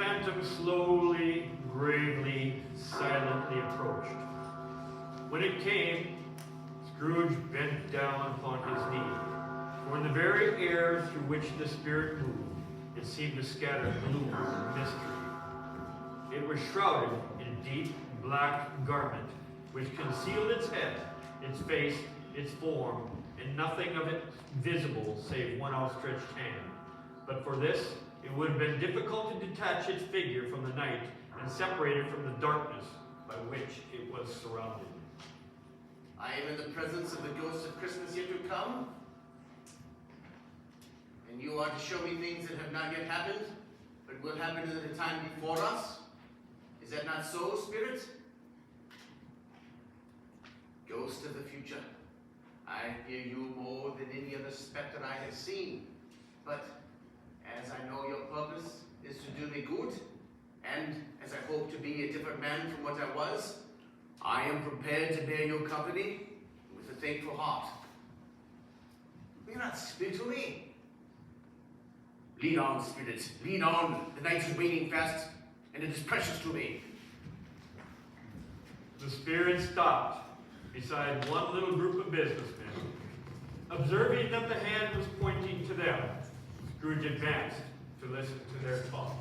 phantom slowly, gravely, silently approached. When it came, Scrooge bent down upon his knee, for in the very air through which the spirit moved, it seemed to scatter gloom and mystery. It was shrouded in a deep black garment, which concealed its head, its face, its form, and nothing of it visible save one outstretched hand. But for this, it would have been difficult to detach its figure from the night and separate it from the darkness by which it was surrounded. I am in the presence of the ghost of Christmas yet to come, and you are to show me things that have not yet happened, but will happen in the time before us. Is that not so, Spirit? Ghost of the future, I fear you more than any other specter I have seen, but as I know your purpose is to do me good, and as I hope to be a different man from what I was, I am prepared to bear your company with a thankful heart. Will you not speak to me? Lead on, Spirit, lead on. The night is waning fast, and it is precious to me. The spirit stopped beside one little group of businessmen. Observing that the hand was pointing to them, Scrooge advanced to listen to their talk.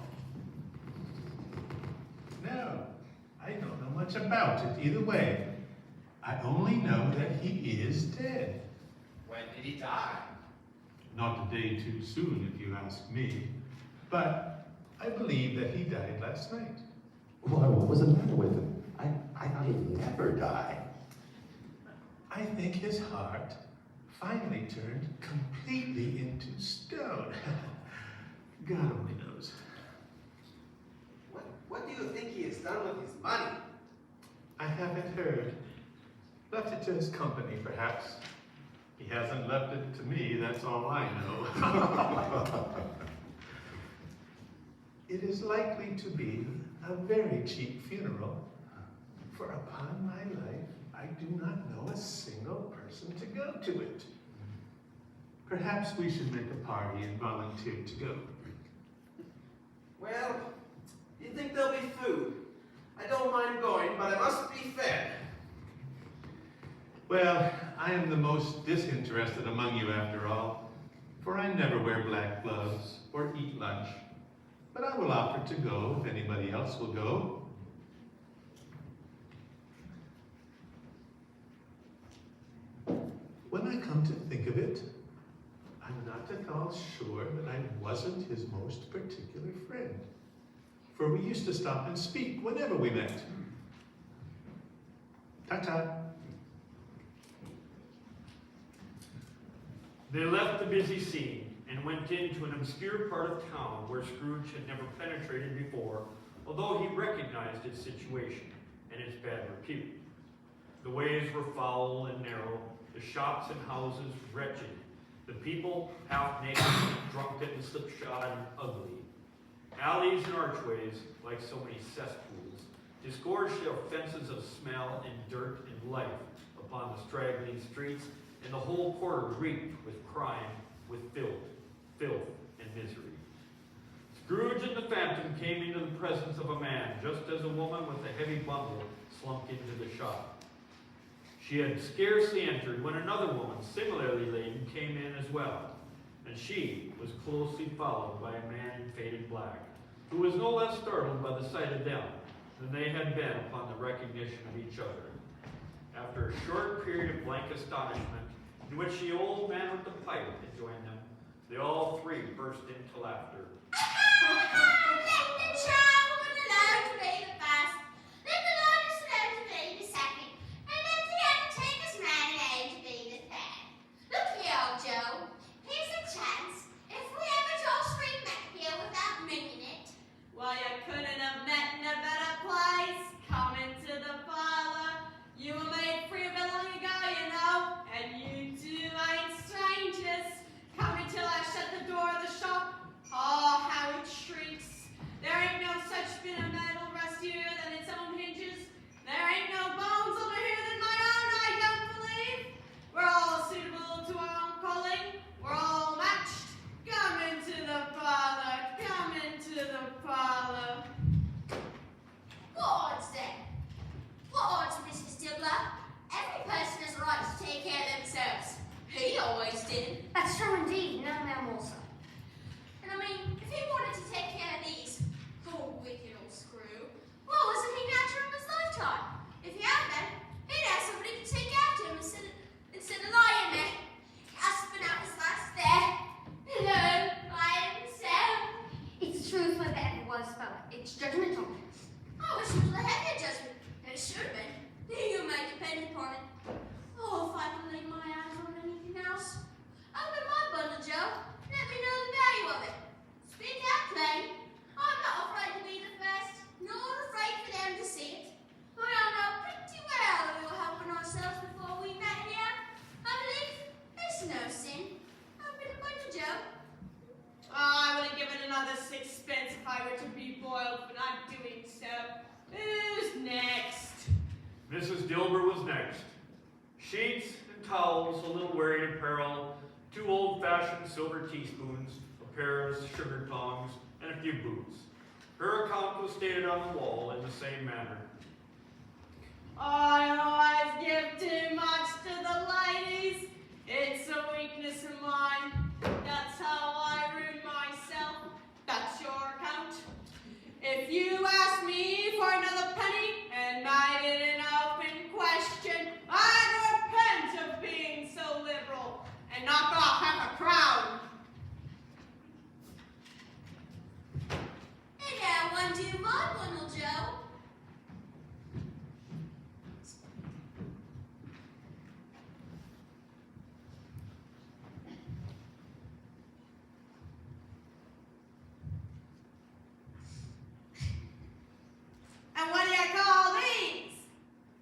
No, I don't know much about it either way. I only know that he is dead. When did he die? Not a day too soon, if you ask me. But I believe that he died last night. Why, what was the matter with him? I thought he'd never die. I think his heart finally turned completely into stone. God only knows. What do you think he has done with his money? I haven't heard. Left it to his company, perhaps. He hasn't left it to me, that's all I know. It is likely to be a very cheap funeral, for upon my life, I do not know a single person to go to it. Perhaps we should make a party and volunteer to go. Well, you think there'll be food? I don't mind going, but I must be fed. Well, I am the most disinterested among you after all, for I never wear black gloves or eat lunch. But I will offer to go if anybody else will go. When I come to think of it, I'm not at all sure that I wasn't his most particular friend, for we used to stop and speak whenever we met. Ta-ta. They left the busy scene and went into an obscure part of town where Scrooge had never penetrated before, although he recognized its situation and its bad repute. The ways were foul and narrow, the shops and houses wretched, the people half naked, drunken, slipshod, and ugly. Alleys and archways, like so many cesspools, disgorged their fences of smell and dirt and life upon the straggling streets, and the whole quarter reeked with crime, with filth, and misery. Scrooge and the Phantom came into the presence of a man, just as a woman with a heavy bundle slumped into the shop. She had scarcely entered when another woman, similarly laden, came in as well, and she was closely followed by a man in faded black, who was no less startled by the sight of them than they had been upon the recognition of each other. After a short period of blank astonishment, in which the old man with the pipe had joined them, they all three burst into laughter. Let the child alone to be the first, let the Lord alone to be the second, and let the undertaker's man alone to be the third. Look here, old Joe, here's a chance. If we ever all three met here without meaning it, Why, you couldn't have met in a better place. Come into the parlor. You were made free of it long ago, you know, and you two ain't strangers. Come until I shut the door of the shop. Oh, how it shrieks. fella. It's judgmental. I wish it was a heavier judgment. It should have been. You may depend upon it. Oh, if I can lay my eyes on anything else. Open my bundle, Joe. Let me know the value of it. Speak out plain. I'm not afraid to be the first, nor afraid for them to see it. We all know pretty well that we were helping ourselves before we met here. I believe it's no sin. Open the bundle, Joe. Oh, I would have given another sixpence if I were to be boiled for not doing so. Who's next? Mrs. Dilber was next. Sheets and towels, a little wearing apparel, 2 old-fashioned silver teaspoons, a pair of sugar tongs, and a few boots. Her account was stated on the wall in the same manner. I always give too much to the ladies. It's a weakness of mine. That's how I ruin myself. That's your account. If you ask me for another penny and made it an open question, I'd repent of being so liberal and knock off half a crown. Hey now, undo my bundle, Joe. And what do you call these?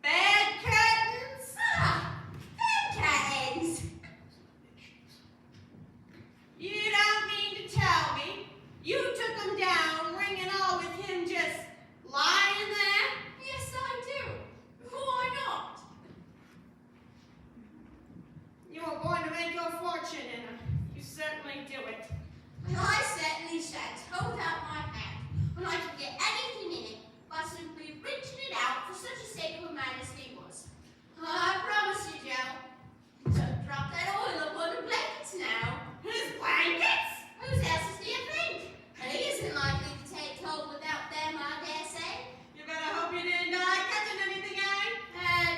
Bed curtains? Ah, bed curtains. You don't mean to tell me you took them down, ring and all, with him just lying there? Yes, I do. Why not? You are going to make your fortune in them. You certainly do it. And I certainly shan't hold out my hand when I can get anything in it by simply reaching it out for such a sake of a man as he was. I promise you, Joe. Don't drop that oil upon the blankets now. His blankets? Whose else do you think? And he isn't likely to take hold without them, I dare say. You better hope you didn't die catching anything, eh?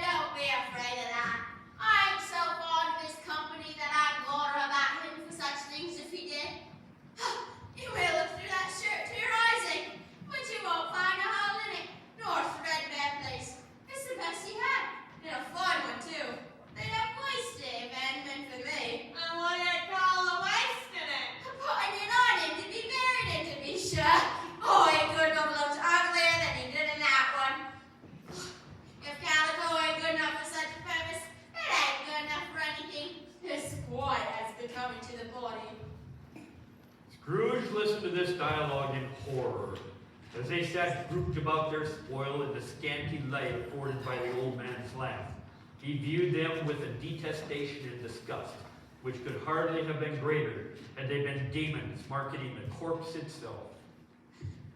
Don't be afraid of that. I ain't so fond of his company that I'd water about him for such things if he did. You may look through that shirt to your eyes, eh? But you won't find a hole in it, nor a threadbare place. It's the best he had, and a fine one too. They'd have wasted it if it hadn't been for me. And what do you call the waste in it? Putting it on him to be married in, to be sure. Oh, he couldn't have looked uglier than he did in that one. If calico ain't good enough for such a purpose, it ain't good enough for anything. It's quite as becoming to the body. Scrooge listened to this dialogue in horror, as they sat grouped about their spoil in the scanty light afforded by the old man's lamp. He viewed them with a detestation and disgust, which could hardly have been greater had they been demons marketing the corpse itself.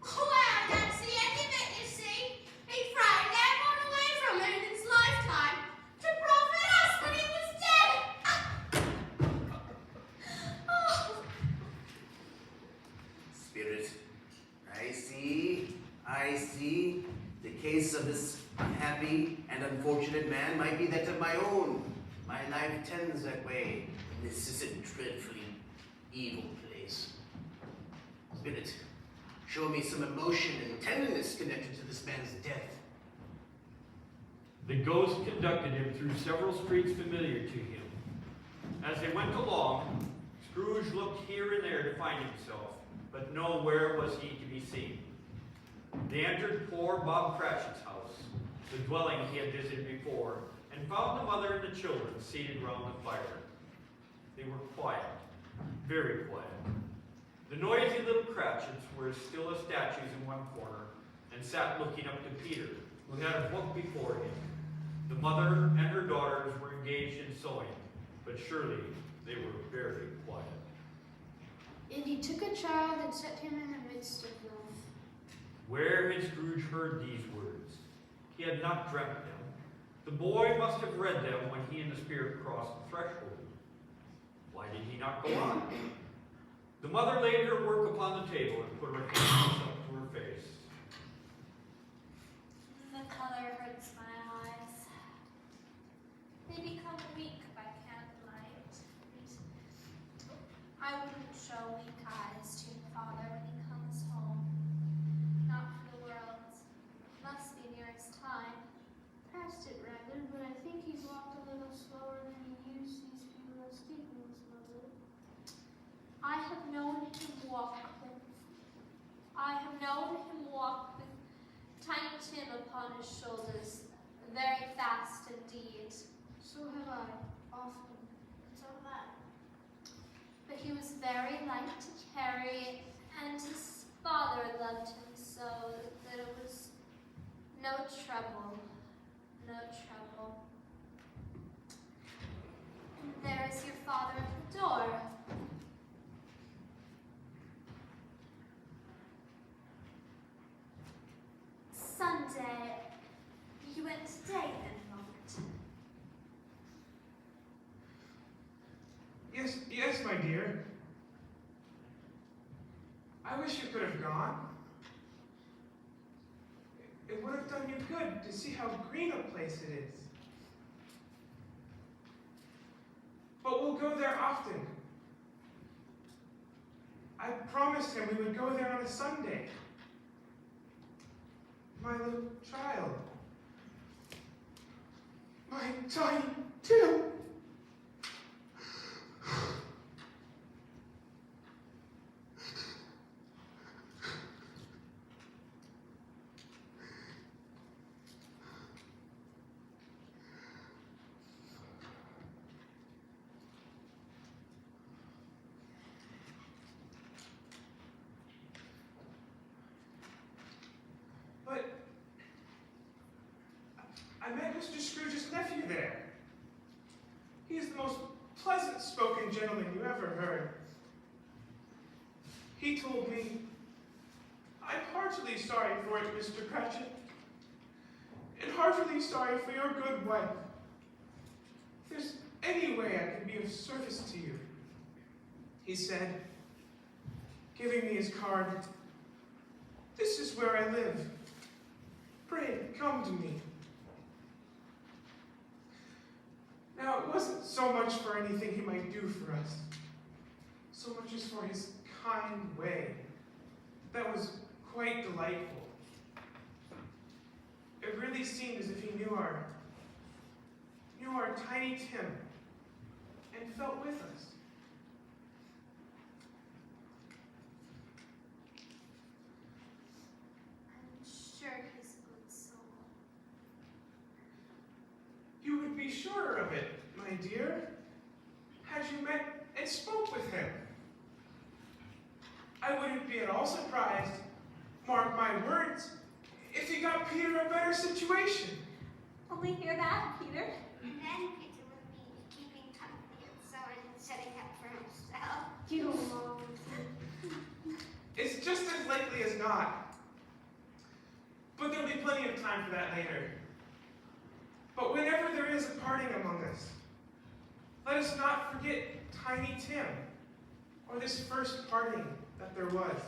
Well, that's the end of it, you see. He frightened everyone away from him in his lifetime to profit us when he was dead. Oh. Spirit, I see. The case of this unhappy and unfortunate man might be that of my own. My life tends that way. This is a dreadfully evil place. Spirit, show me some emotion and tenderness connected to this man's death. The ghost conducted him through several streets familiar to him. As they went along, Scrooge looked here and there to find himself, but nowhere was he to be seen. They entered poor Bob Cratchit's house, the dwelling he had visited before, and found the mother and the children seated round the fire. They were quiet, very quiet. The noisy little Cratchits were as still as statues in one corner, and sat looking up to Peter, who had a book before him. The mother and her daughters were engaged in sewing, but surely they were very quiet. And he took a child and set him in the midst of them. Where had Scrooge heard these words? He had not dreamt them. The boy must have read them when he and the spirit crossed the threshold. Why did he not go on? The mother laid her work upon the table and put her hands up to her face. The color hurts my eyes. They become weak by candlelight. I wouldn't show weak eyes to your father when he comes home. him upon his shoulders, very fast indeed. So have I, often. So have I. But he was very light to carry, and his father loved him so that it was no trouble, no trouble. And there is your father at the door. Sunday. You went today then, Robert? Yes, my dear. I wish you could have gone. It would have done you good to see how green a place it is. But we'll go there often. I promised him we would go there on a Sunday. My little child. My tiny Tim. But I met Mr. Scrooge's nephew there. He's the most pleasant-spoken gentleman you ever heard. He told me, "I'm heartily sorry for it, Mr. Cratchit, and heartily sorry for your good wife. If there's any way I can be of service to you," he said, giving me his card, "this is where I live. Pray, come to me." Now, it wasn't so much for anything he might do for us, so much as for his kind way. That was quite delightful. It really seemed as if he knew our tiny Tim and felt with us. I'm sure he's a good soul. You would be sure of it, my dear, had you met and spoke with him. I wouldn't be at all surprised, mark my words, if he got Peter a better situation. Will we hear that, Peter? And then Peter would be keeping company outside and setting up for himself. You won't. It's just as likely as not. But there'll be plenty of time for that later. But whenever there is a parting among us, let us not forget Tiny Tim, or this first parting that there was.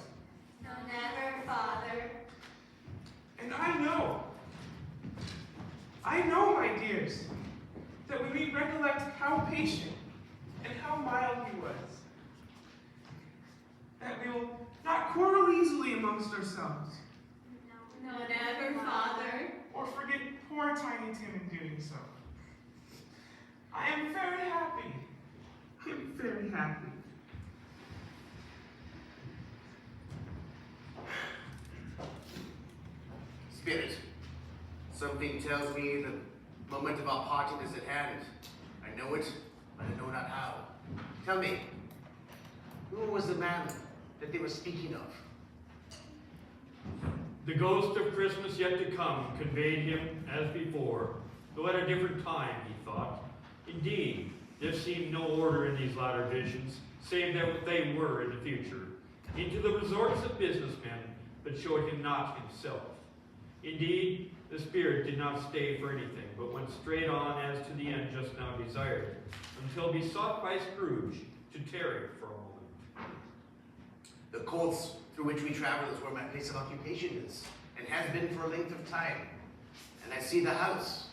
No, never, Father. And I know, my dears, that when we recollect how patient and how mild he was, that we will not quarrel easily amongst ourselves, No, No, never, Father. or forget poor Tiny Tim in doing so. I am very happy. I am very happy. Spirit, something tells me the moment of our parting is at hand. I know it, but I know not how. Tell me, who was the man that they were speaking of? The ghost of Christmas yet to come conveyed him as before, though at a different time, he thought. Indeed, there seemed no order in these latter visions, save that they were in the future, into the resorts of businessmen, but showed him not himself. Indeed, the spirit did not stay for anything, but went straight on as to the end just now desired, until besought by Scrooge to tarry for a moment. The courts through which we travel is where my place of occupation is, and has been for a length of time. And I see the house.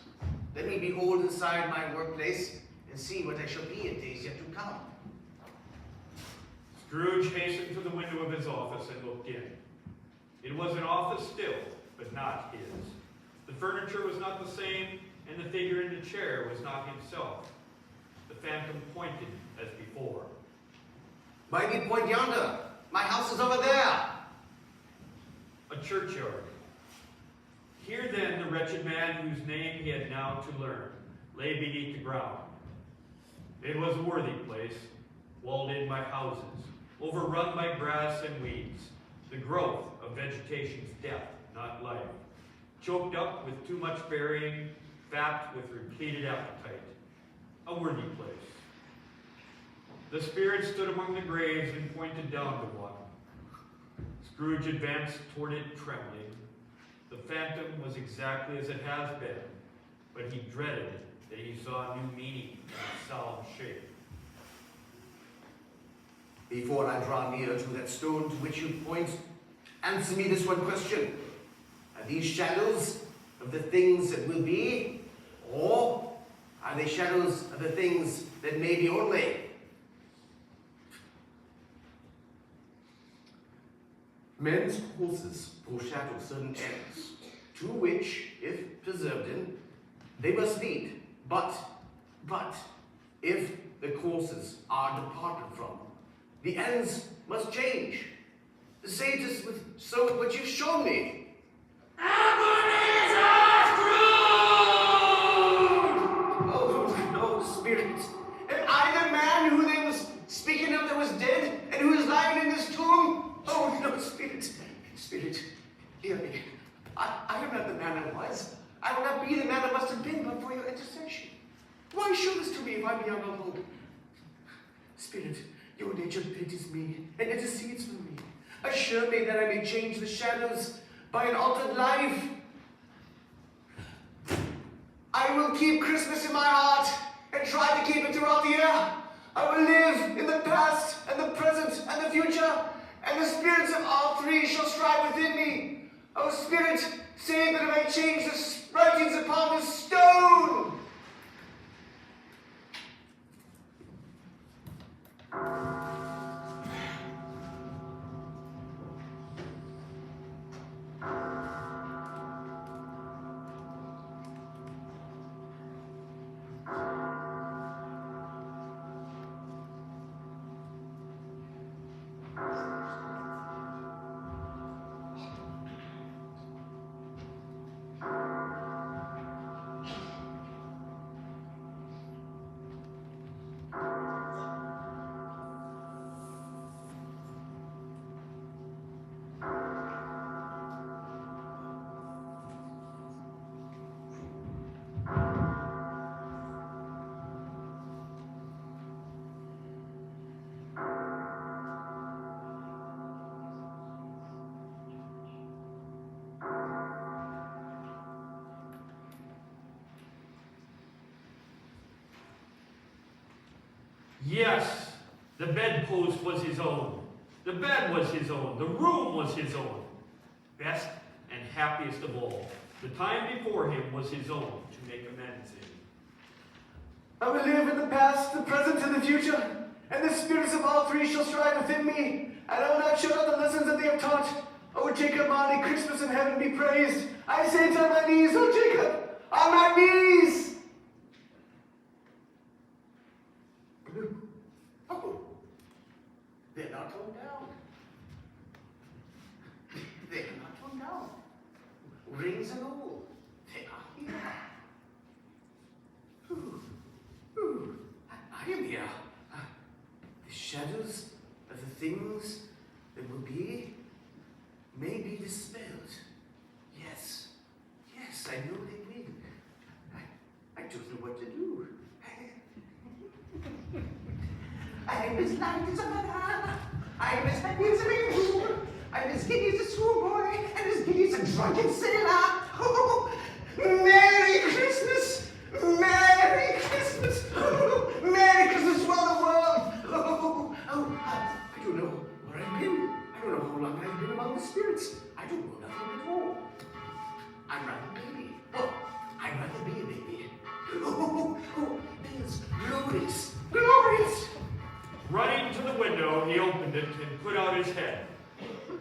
Let me behold inside my workplace and see what I shall be in days yet to come. Scrooge hastened to the window of his office and looked in. It was an office still, but not his. The furniture was not the same, and the figure in the chair was not himself. The phantom pointed as before. Why did point yonder? My house is over there. A churchyard. Here then the wretched man whose name he had now to learn lay beneath the ground. It was a worthy place, walled in by houses, overrun by grass and weeds, the growth of vegetation's death, not life, choked up with too much burying, fat with repleted appetite. A worthy place. The spirit stood among the graves and pointed down to one. Scrooge advanced toward it trembling. The phantom was exactly as it has been, but he dreaded that he saw a new meaning in its solemn shape. Before I draw near to that stone to which you point, answer me this one question. Are these shadows of the things that will be, or are they shadows of the things that may be only? Men's courses foreshadow certain ends, to which, if preserved in, they must lead. But, if the courses are departed from, the ends must change. Say it is with so what you've shown me. Oh, no, Spirit. Am I the man who they was speaking of that was dead and who is lying in this tomb? Oh, no, Spirit. Spirit, hear me. I am not the man I was. I will not be the man I must have been but for your intercession. Why show this to me if I be on hope? Spirit, your nature pities me and intercedes for me. Assure me that I may change the shadows by an altered life. I will keep Christmas in my heart and try to keep it throughout the year. I will live in the past and the present and the future, and the spirits of all three shall strive within me. O Spirit, say that I may change the writings upon this stone. Yes, the bedpost was his own. The bed was his own. The room was his own. Best and happiest of all, the time before him was his own to make amends in. I will live in the past, the present, and the future, and the spirits of all three shall strive within me, and I will not shut out the lessons that they have taught. O Jacob, Marley, Christmas in heaven be praised. I say it on my knees, O Jacob, on my knees! Oh, they're not torn down. They're not torn down. Rings and all, they are here. I am here. The shadows of the things that will be may be dispelled. Yes, I know they will. I don't know what to do. I am as light as a banana. I am as happy as a baby. I am as giddy as a schoolboy and as giddy as a drunken sailor. Oh, Merry Christmas! Merry Christmas! Oh, Merry Christmas to all the world! I don't know where I've been. I don't know how long I've been among the spirits. I don't know nothing at all. I'm rather a baby. Oh, I'd rather be a baby. Oh, it's glorious! Glorious! Running to the window, he opened it and put out his head.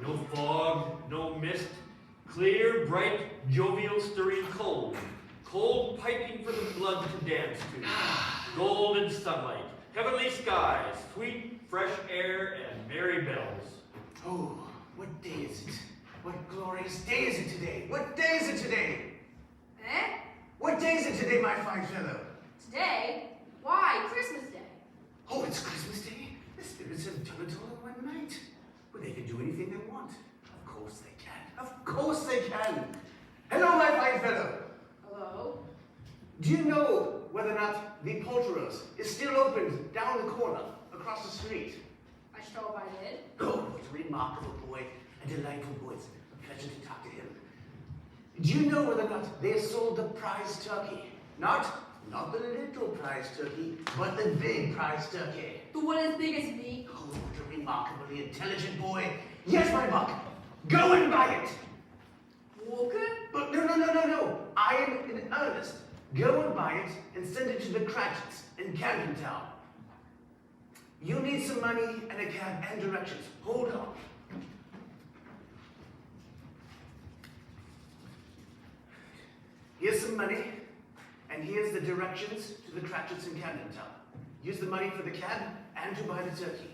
No fog, no mist, clear, bright, jovial, stirring cold. Cold piping for the blood to dance to. Golden sunlight, heavenly skies, sweet, fresh air, and merry bells. Oh, what day is it? What glorious day is it today? What day is it today? day is it today, my fine fellow? Today? Why? Christmas Day. Oh, it's Christmas Day? The spirits have done it all in one night. Well, they can do anything they want. Of course they can. Of course they can. Hello, my fine fellow. Hello? Do you know whether or not the Poulterers is still open down the corner, across the street? I should hope I did. Oh, he's a remarkable boy, a delightful boy. It's a pleasure to talk to him. Do you know whether or not they sold the prize turkey? Not the little prize turkey, but the big prize turkey. The one as big as me? Oh, what a remarkably intelligent boy. Yes, my buck. Go and buy it. Walker? But no. I am in earnest. Go and buy it and send it to the Cratchits in Camden Town. You need some money and a cab and directions. Hold on. Here's some money, and here's the directions to the Cratchits in Camden Town. Use the money for the cab and to buy the turkey.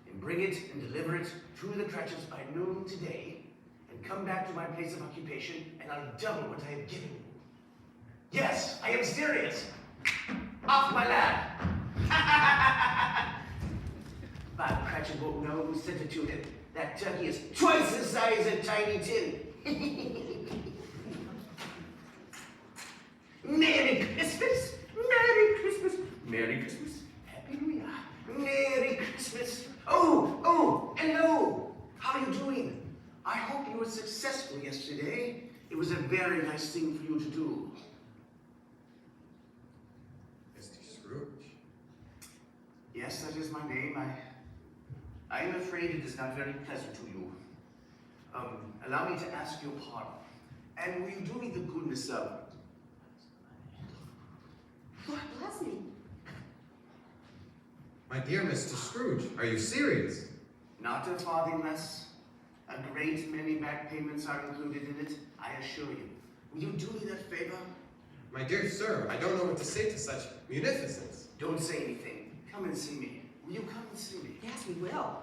And bring it and deliver it to the Cratchits by noon today, and come back to my place of occupation, and I'll double what I have given you. Yes, I am serious. Off my lad. Bob Cratchit won't know who sent it to him. That turkey is twice the size of Tiny Tim. Merry Christmas! Merry Christmas! Merry Christmas! Happy New Year! Merry Christmas! Oh, hello! How are you doing? I hope you were successful yesterday. It was a very nice thing for you to do. Mr. Scrooge. Yes, that is my name. I am afraid it is not very pleasant to you. Allow me to ask your pardon. And will you do me the goodness of... God bless me. My dear Mr. Scrooge, are you serious? Not a farthing less. A great many back payments are included in it, I assure you. Will you do me that favor? My dear sir, I don't know what to say to such munificence. Don't say anything. Come and see me. Will you come and see me? Yes, we will.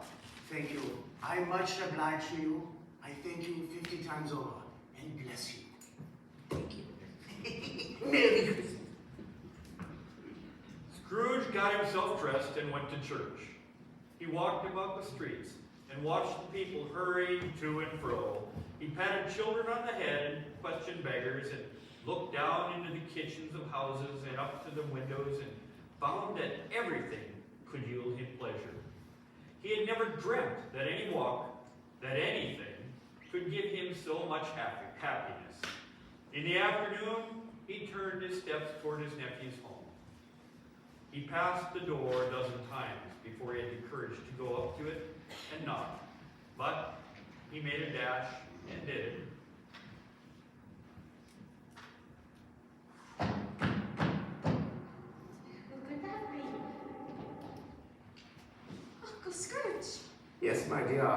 Thank you. I much oblige to you. I thank you 50 times over. And bless you. Thank you. Merry Christmas. Scrooge got himself dressed and went to church. He walked about the streets and watched the people hurrying to and fro. He patted children on the head and questioned beggars and looked down into the kitchens of houses and up to the windows and found that everything could yield him pleasure. He had never dreamt that any walk, that anything, could give him so much happiness. In the afternoon, he turned his steps toward his nephew's home. He passed the door a dozen times before he had the courage to go up to it and knock. But he made a dash and did it. Who could that be? Uncle Scrooge. Yes, my dear.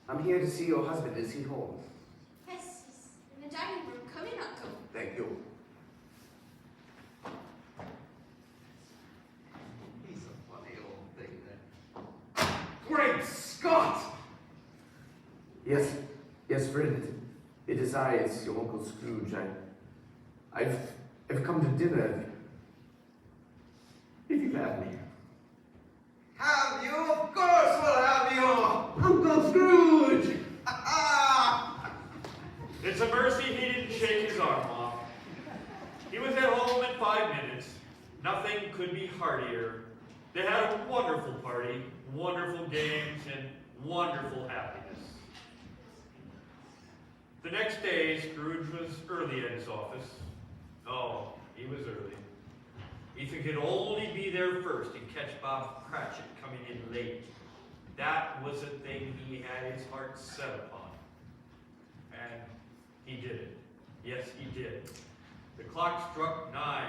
I'm here to see your husband. Is he home? Yes, he's in the dining room. Come in, Uncle. Thank you. He's a funny old thing, that. Great Scott! Yes, friend. It is I, it's your Uncle Scrooge. I've come to dinner. If you have me. Have you? Of course we'll have you! Uncle Scrooge! It's a mercy he didn't shake his arm off. He was at home in 5 minutes. Nothing could be heartier. They had a wonderful party, wonderful games, and wonderful happiness. The next day, Scrooge was early at his office. Oh, he was early. If he could only be there first and catch Bob Cratchit coming in late. That was a thing he had his heart set upon. And he did it. Yes, he did. The clock struck 9.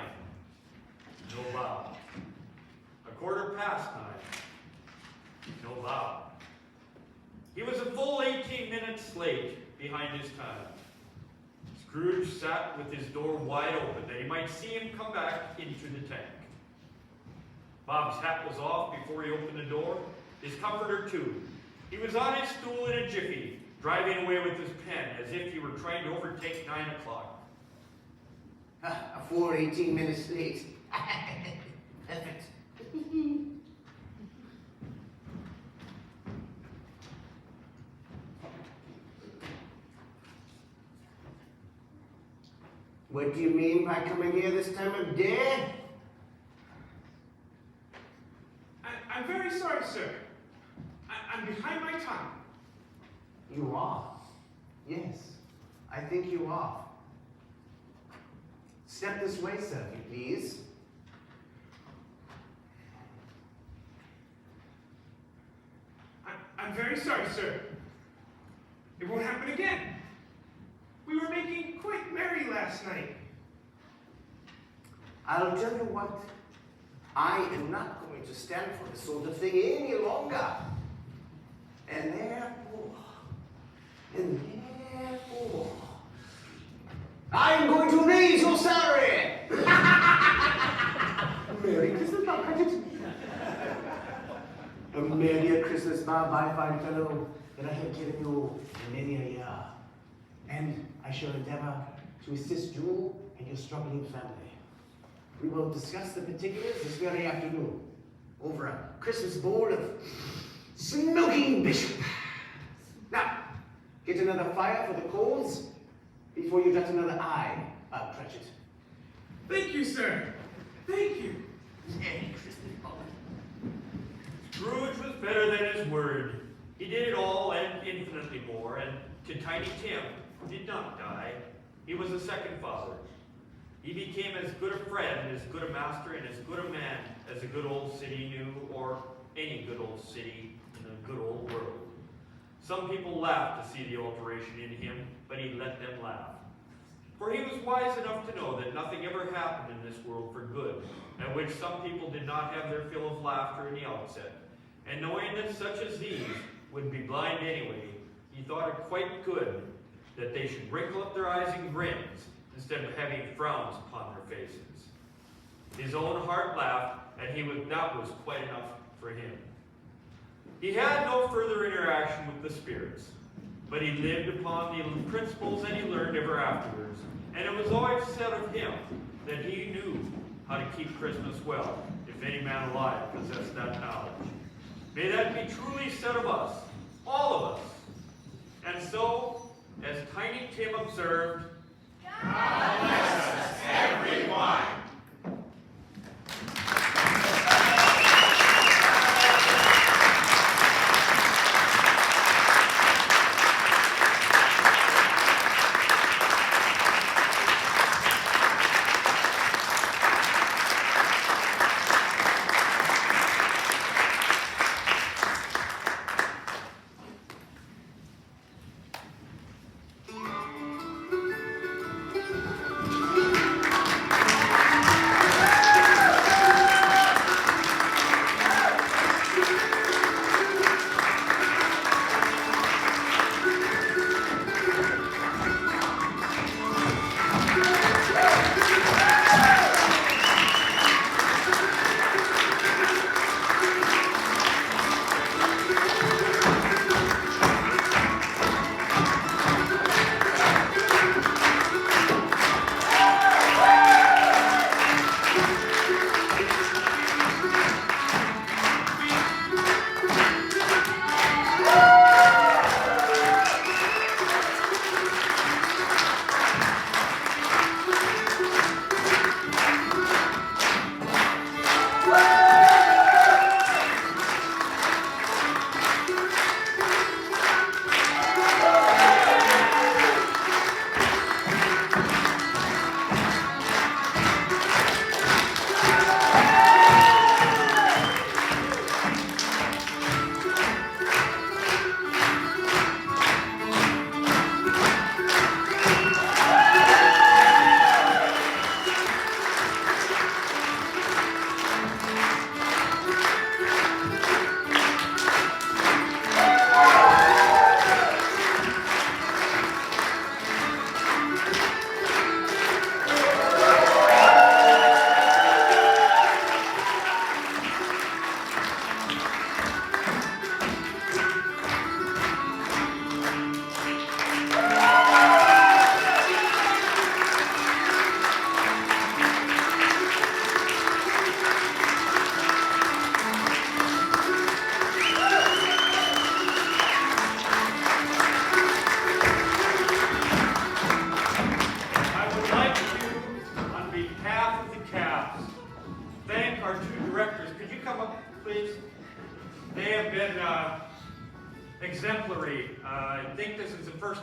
No Bob. 9:15. No Bob. He was a full 18 minutes late behind his time. Scrooge sat with his door wide open that he might see him come back into the tank. Bob's hat was off before he opened the door, his comforter too. He was on his stool in a jiffy, driving away with his pen as if he were trying to overtake 9 o'clock. A full 18 minutes late. Perfect. What do you mean by coming here this time of day? I'm very sorry, sir. I'm behind my time. You are. Yes, I think you are. Step this way, sir, if you please. I'm very sorry, sir. It won't happen again. We were making quite merry last night. I'll tell you what. I am not going to stand for this sort of thing any longer. And therefore, I'm going to raise your salary. Merry Christmas, Bob Cratchit. A Merry Christmas, Bob, my fine fellow, that I have given you many a year. And I shall endeavor to assist you and your struggling family. We will discuss the particulars this very afternoon over a Christmas bowl of smoking bishop. Now, get another fire for the coals before you dot another I, Bob Cratchit. Thank you, sir. Thank you. Merry Christmas, Bob. Scrooge was better than his word. He did it all and infinitely more, and to Tiny Tim, who did not die, he was a second father. He became as good a friend, as good a master, and as good a man as a good old city knew, or any good old city in the good old world. Some people laughed to see the alteration in him, but he let them laugh. For he was wise enough to know that nothing ever happened in this world for good, at which some people did not have their fill of laughter in the outset. And knowing that such as these would be blind anyway, he thought it quite good that they should wrinkle up their eyes in grins instead of having frowns upon their faces. His own heart laughed, and that was quite enough for him. He had no further interaction with the spirits, but he lived upon the principles that he learned ever afterwards, and it was always said of him that he knew how to keep Christmas well, if any man alive possessed that knowledge. May that be truly said of us, all of us. And so, as Tiny Tim observed, God bless us, everyone.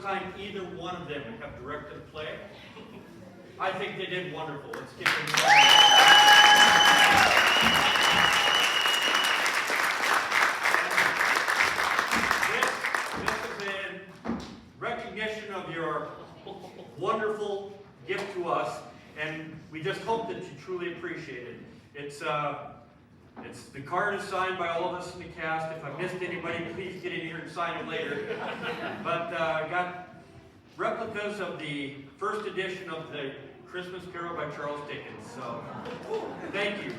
time either one of them have directed a play. I think they did wonderful. Let's give them a This has been recognition of your wonderful gift to us, and we just hope that you truly appreciate it. It's the card is signed by all of us in the cast. If I missed anybody, please get in here and sign it later. But I got replicas of the first edition of the Christmas Carol by Charles Dickens. So, thank you.